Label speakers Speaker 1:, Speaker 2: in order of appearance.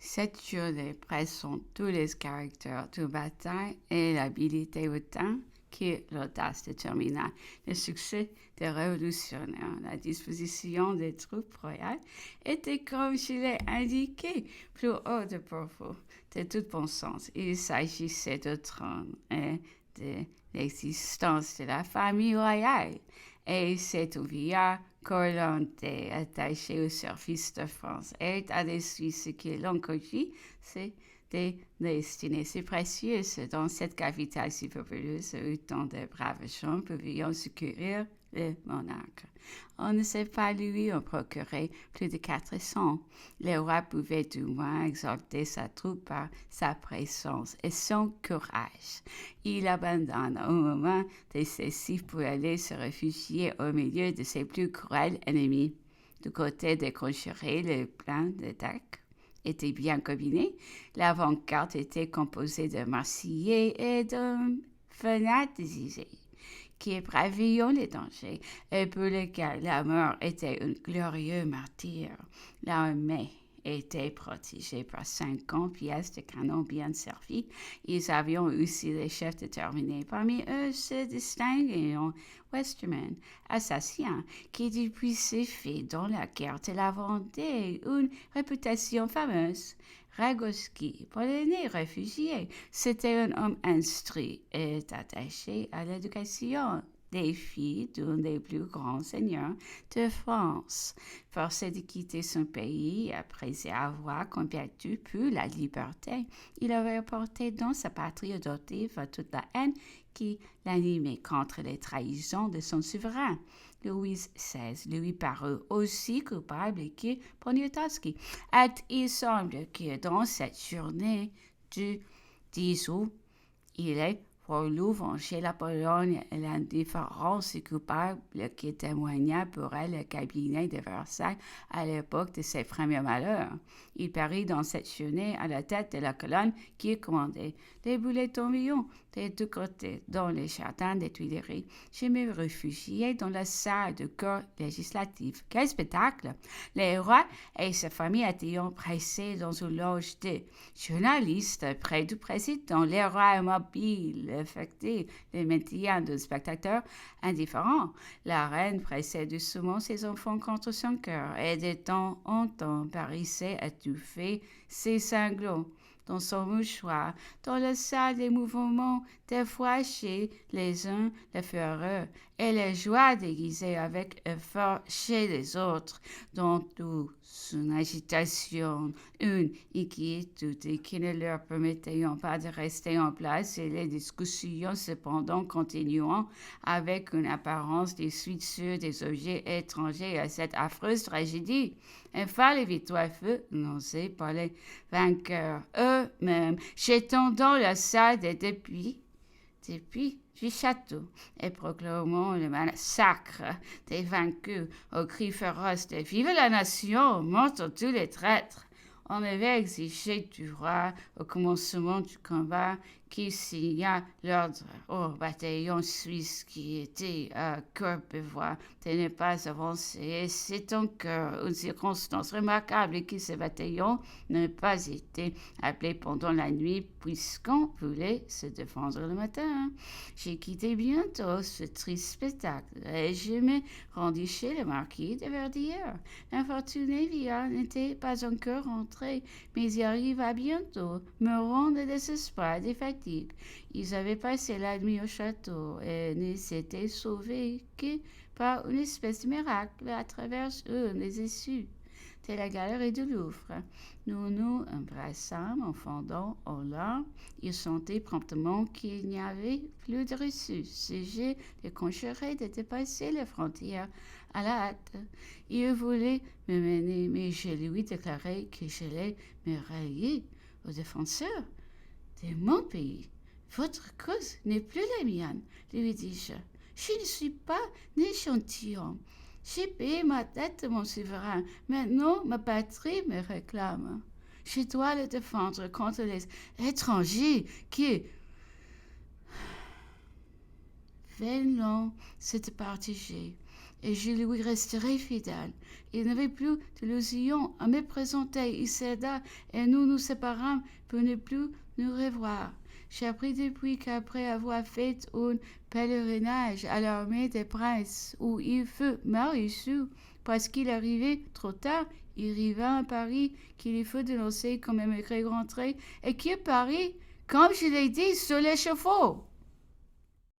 Speaker 1: Cette journée présente tous les caractères du bataille et l'habilité autant que l'audace détermina le succès des révolutionnaires. La disposition des troupes royales était, comme je l'ai indiqué, plus haut de propos de toute bon sens. Il s'agissait de trône et de l'existence de la famille royale. Et cet ouvrier Corlante, attaché au service de France, est à l'esprit ce que l'on cogit, c'est des destinées si précieuses dans cette capitale si populeuse où tant de braves gens pouvaient secourir le monarque. On ne sait pas lui en procurer plus de 400. Le roi pouvait du moins exalter sa troupe par sa présence et son courage. Il abandonne au moment décisif pour aller se réfugier au milieu de ses plus cruels ennemis. Du côté des conjurés, le plan d'attaque était bien combiné. L'avant-garde était composée de Marseillais et de fanatisés qui bravions les dangers et pour lesquels la mort était un glorieux martyr. L'armée était protégée par 50 pièces de canon bien servies. Ils avaient aussi des chefs déterminés. Parmi eux se distinguait un Westerman, assassin, qui depuis ses faits dans la guerre de la Vendée une réputation fameuse. Ragoski, polonais réfugié, c'était un homme instruit et attaché à l'éducation des filles d'un des plus grands seigneurs de France. Forcé de quitter son pays après avoir combattu pour la liberté, il avait porté dans sa patrie adoptive toute la haine qui l'animait contre les trahisons de son souverain. Louis XVI lui parut aussi coupable que Poniatowski. Et il semble que dans cette journée du 10 août, il est voulu venger la Pologne et l'indifférence coupable qui témoigna pour elle le cabinet de Versailles à l'époque de ses premiers malheurs. Il périt dans cette journée à la tête de la colonne qui commandait. Les boulets tombaient des deux côtés dans les jardins des Tuileries. Je me réfugiai dans la salle de cour législative. Quel spectacle! Les rois et sa famille étaient pressés dans une loge de journalistes près du président. Les rois immobiles affectés le maintien d'un spectateur indifférent. La reine pressait doucement ses enfants contre son cœur et de temps en temps paraissait étouffer ses sanglots dans son mouchoir. Dans la salle, des mouvements des fois chez les uns la fureur et la joie déguisée avec effort chez les autres, dans toute son agitation, une inquiétude qui ne leur permettait pas de rester en place et les discussions cependant continuant avec une apparence de suite sur des objets étrangers à cette affreuse tragédie. Enfin, les victoires furent annoncées par les vainqueurs eux-mêmes, jetant dans la salle depuis du château et proclamant le massacre des vaincus aux cris féroces de Vive la nation, morte tous les traîtres. On avait exigé du roi, au commencement du combat, qu'il signa l'ordre au bataillon suisse qui était à Courbevoie de ne pas avancer. Et c'est encore une circonstance remarquable que ce bataillon n'ait pas été appelé pendant la nuit, puisqu'on voulait se défendre le matin. J'ai quitté bientôt ce triste spectacle et je me rendis chez le marquis de Verdière. L'infortuné vieillard n'était pas encore rentré, mais il arriva bientôt, mourant de désespoir et de fatigue. Ils avaient passé la nuit au château et ne s'étaient sauvés que par une espèce de miracle à travers eux les issues de la galerie du Louvre. Nous nous embrassâmes en fondant aux larmes. Ils sentaient promptement qu'il n'y avait plus de reçu. Sujet de conjurer de dépasser les frontières à la hâte. Il voulait me mener, mais je lui déclarai que j'allais me rallier aux défenseurs de mon pays. Votre cause n'est plus la mienne, lui dis-je. Je ne suis pas un échantillon. J'ai payé ma dette, mon souverain. Maintenant, ma patrie me réclame. Je dois le défendre contre les étrangers qui veulent se partager. et je lui resterai fidèle. Il n'avait plus d'illusion à me présenter. Il céda et nous nous séparâmes pour ne plus nous revoir. J'ai appris depuis qu'après avoir fait un pèlerinage à l'armée des princes, où il fut mal reçu parce qu'il arrivait trop tard, il arriva à Paris, qu'il faut dénoncer comme émigré rentré, et qui Paris, comme je l'ai dit, sur l'échafaud.